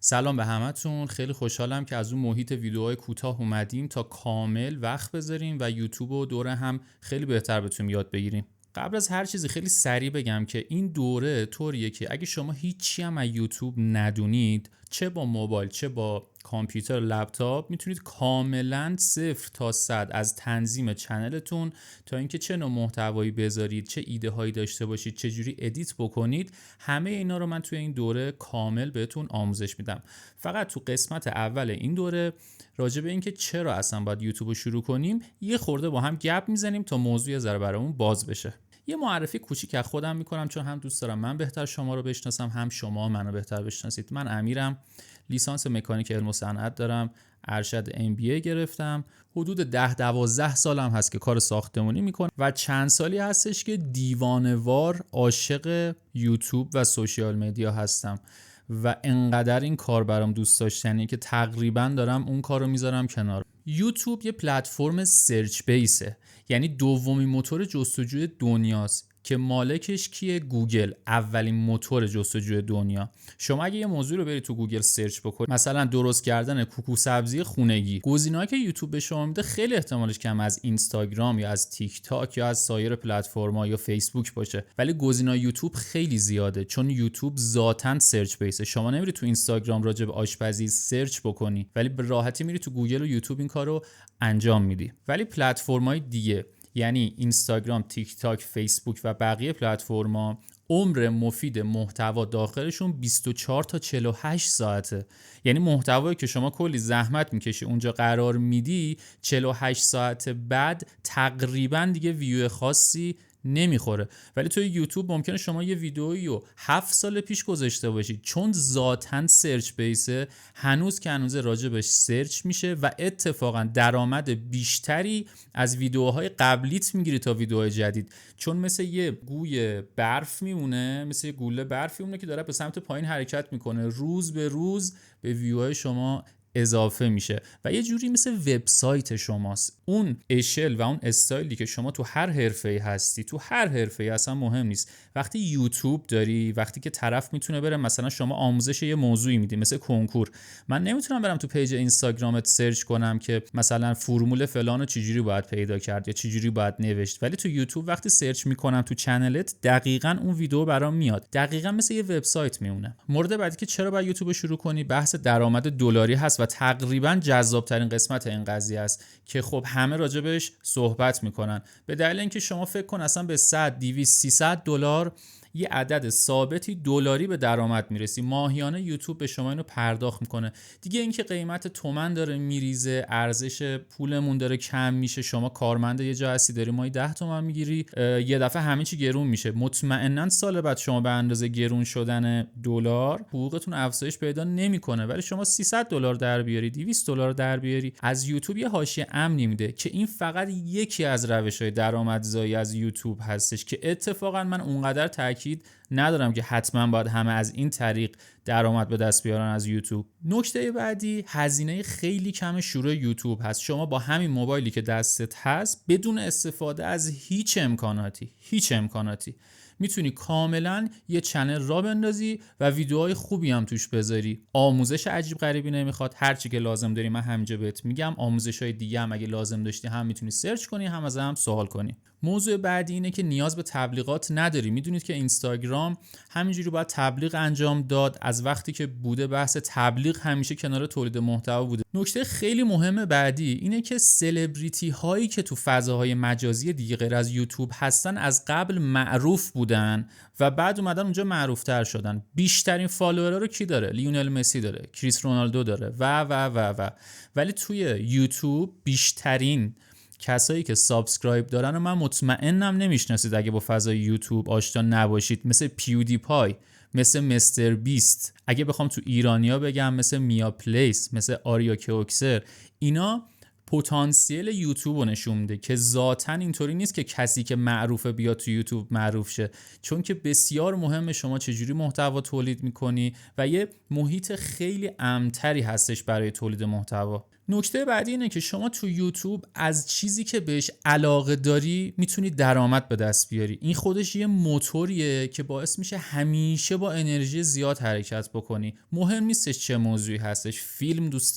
سلام به همتون. خیلی خوشحالم که از اون محیط ویدیوهای کوتاه اومدیم تا کامل وقت بذاریم و یوتیوب و دوره هم خیلی بهتر بتونیم یاد بگیریم. قبل از هر چیزی خیلی سریع بگم که این دوره طوریه که اگه شما هیچی هم از یوتیوب ندونید، چه با موبایل چه با کامپیوتر لپتاپ، میتونید کاملا 0 تا 100 از تنظیم چنلتون تا اینکه چه نوع محتوایی بذارید، چه ایده هایی داشته باشید، چه جوری ادیت بکنید، همه اینا رو من توی این دوره کامل بهتون آموزش میدم. فقط تو قسمت اول این دوره راجع به اینکه چرا اصلا باید یوتیوب رو شروع کنیم یه خورده با هم گپ میزنیم تا موضوع ذره برامون باز بشه. یه معرفی کوچیک از خودم میکنم چون هم دوست دارم من بهتر شما رو بشناسم، هم شما منو بهتر بشناسید. من امیرم، لیسانس مکانیک علم و صنعت دارم، ارشد MBA گرفتم. حدود 10-12 سالم هست که کار ساختمانی میکنم و چند سالی هستش که دیوانه‌وار عاشق یوتیوب و سوشیال مدیا هستم و انقدر این کار برام دوست داشتنیه که تقریبا دارم اون کارو میذارم کنار. یوتیوب یه پلتفرم سرچ بیسه، یعنی دومین موتور جستجوی دنیاست که مالکش کیه؟ گوگل، اولین موتور جستجوی دنیا. شما اگه یه موضوع رو برید تو گوگل سرچ بکنید، مثلا درست کردن کوکو سبزی خونگی، گزینه‌ای که یوتیوب به شما میده خیلی احتمالش کم از اینستاگرام یا از تیک تاک یا از سایر پلتفرم‌ها یا فیسبوک باشه، ولی گزینه‌های یوتیوب خیلی زیاده چون یوتیوب ذاتاً سرچ بیسه. شما نمیری تو اینستاگرام راجع به آشپزی سرچ بکنی، ولی به راحتی میری تو گوگل و یوتیوب این کارو انجام میدی. ولی پلتفرم‌های دیگه یعنی اینستاگرام، تیک تاک، فیسبوک و بقیه پلتفرم‌ها عمر مفید محتوا داخلشون 24 تا 48 ساعته. یعنی محتوایی که شما کلی زحمت میکشی اونجا قرار میدی، 48 ساعت بعد تقریبا دیگه ویو خاصی نمیخوره. ولی توی یوتیوب ممکنه شما یه ویدئویی رو 7 سال پیش گذاشته باشید، چون ذاتاً سرچ بیسه هنوز که هنوز راجبش سرچ میشه و اتفاقا درآمد بیشتری از ویدیوهای قبلیت میگیری تا ویدیوهای جدید، چون مثل یه گوی برف میمونه، مثل یه گوله برف میمونه که داره به سمت پایین حرکت میکنه، روز به روز به ویوهای شما اضافه میشه و یه جوری مثل وبسایت شماست. اون اشل و اون استایلی که شما تو هر حرفه‌ای هستی، تو هر حرفه‌ای اصلا مهم نیست، وقتی یوتیوب داری، وقتی که طرف میتونه بره مثلا شما آموزش یه موضوعی میدی مثل کنکور، من نمیتونم برم تو پیج اینستاگرامت سرچ کنم که مثلا فرمول فلانو چجوری باید پیدا کرد یا چجوری باید نوشت، ولی تو یوتیوب وقتی سرچ میکنم تو چنلت دقیقاً اون ویدیو برام میاد، دقیقاً مثل یه وبسایت میمونه. مورد بعدی که چرا باید یوتیوب شروع کنی، بحث درآمد دلاری هست و تقریبا جذاب ترین قسمت این قضیه است که خب همه راجبش صحبت میکنن، به دلیل اینکه شما فکر کن اصلا به 100 200 300 دلار یه عدد ثابتی دلاری به درآمد میرسی ماهیانه. یوتیوب به شما اینو پرداخت میکنه دیگه. اینکه قیمت تومن داره میریزه، ارزش پولمون داره کم میشه، شما کارمند یه جا هستی داری ماهی 10 تومن میگیری، یه دفعه همه چی گرون میشه. مطمئنا سال بعد شما به اندازه گرون شدن دلار حقوقتون افزایش پیدا نمیکنه، ولی شما 300 دلار در بیاری، 200 دلار در بیاری، از یوتیوب یه حاشیه امنی میده که این فقط یکی از روش‌های درآمدزایی از یوتیوب هستش که اتفاقا من اونقدر تاکید ندارم که حتما باید همه از این طریق درآمد به دست بیارن از یوتیوب. نکته بعدی، هزینه خیلی کم شروع یوتیوب هست. شما با همین موبایلی که دستت هست بدون استفاده از هیچ امکاناتی میتونی کاملا یه چنل را بندازی و ویدیوهای خوبی هم توش بذاری. آموزش عجیب غریبی نمیخواد، هر چی که لازم داری من همینجا بهت میگم. آموزش‌های دیگه هم اگه لازم داشتی هم میتونی سرچ کنی، هم ازم سوال کنی. موضوع بعدی اینه که نیاز به تبلیغات نداری. میدونید که اینستاگرام همینجوری باید تبلیغ انجام داد، از وقتی که بوده بحث تبلیغ همیشه کنار تولید محتوا بوده. نکته خیلی مهم بعدی اینه که سلبریتی هایی که تو فضاهای مجازی دیگه غیر از یوتیوب هستن از قبل معروف بودن و بعد اومدن اونجا معروف تر شدن. بیشترین فالوورها رو کی داره؟ لیونل مسی داره، کریس رونالدو داره و ولی توی یوتیوب بیشترین کسایی که سابسکرایب دارن و من مطمئنم نمیشناسید اگه با فضای یوتیوب آشنا نباشید، مثل پیودی پای، مثل مستر بیست، اگه بخوام تو ایرانیا بگم مثل میا پلیس، مثل آریا کوکسر. اینا پتانسیل یوتیوب رو نشون میده که ذاتاً اینطوری نیست که کسی که معروفه بیاد تو یوتیوب معروف شه، چون که بسیار مهمه شما چجوری محتوا تولید میکنی و یه محیط خیلی امن‌تری هستش برای تولید محتوا. نکته بعدی اینه که شما تو یوتیوب از چیزی که بهش علاقه داری میتونی درآمد به دست بیاری. این خودش یه موتوریه که باعث میشه همیشه با انرژی زیاد حرکت بکنی. مهم نیستش چه موضوعی هستش. فیلم دوست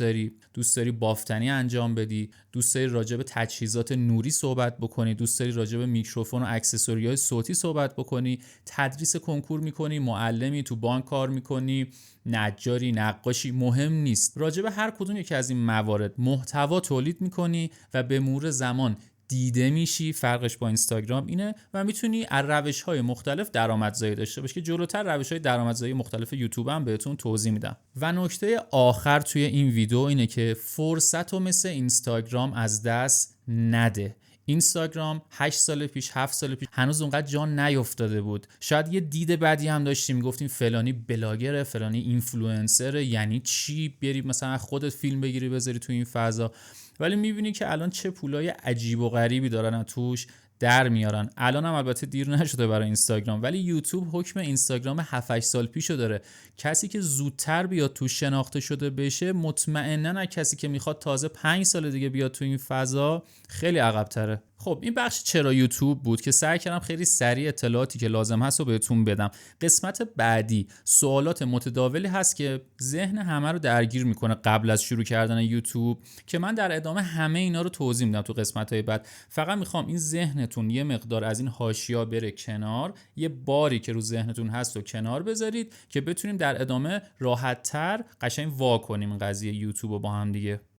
داری بافتنی انجام بدی، دوست داری راجع به تجهیزات نوری صحبت بکنی، دوست داری راجع به میکروفون و اکسسوری‌های صوتی صحبت بکنی، تدریس کنکور میکنی، معلمی، تو بانک کار میکنی، نجاری، نقاشی، مهم نیست. راجع به هر کدوم یکی از این موارد محتوا تولید میکنی و به مرور زمان دیده میشی. فرقش با اینستاگرام اینه و میتونی از روش‌های مختلف درآمدزایی داشته باشی که جلوتر روش‌های درآمدزایی مختلف یوتیوب هم بهتون توضیح میدم. و نکته آخر توی این ویدیو اینه که فرصت رو مثل اینستاگرام از دست نده. اینستاگرام 8 سال پیش 7 سال پیش هنوز اونقدر جان نیافتاده بود. شاید یه دید بعدی هم داشتیم، میگفتیم فلانی بلاگره، فلانی اینفلوئنسره، یعنی چی بری مثلا خودت فیلم بگیری بذاری تو این فضا. ولی میبینی که الان چه پولای عجیب و غریبی دارن توش در میارن. الان هم البته دیر نشده برای اینستاگرام، ولی یوتیوب حکم اینستاگرام 7-8 سال پیشو داره. کسی که زودتر بیاد تو شناخته شده بشه، مطمئناً از کسی که میخواد تازه 5 سال دیگه بیاد تو این فضا خیلی عقب تره. خب این بخش چرا یوتیوب بود که سعی کردم خیلی سریع اطلاعاتی که لازم هست رو بهتون بدم. قسمت بعدی سوالات متداولی هست که ذهن همه رو درگیر میکنه قبل از شروع کردن یوتیوب، که من در ادامه همه اینا رو توضیح میدم تو قسمت‌های بعد. فقط میخوام این ذهنتون یه مقدار از این حاشیه‌ها بره کنار، یه باری که رو ذهنتون هست رو کنار بذارید که بتونیم در ادامه راحت‌تر قشنگ وا کنیم قضیه یوتیوب رو با هم دیگه.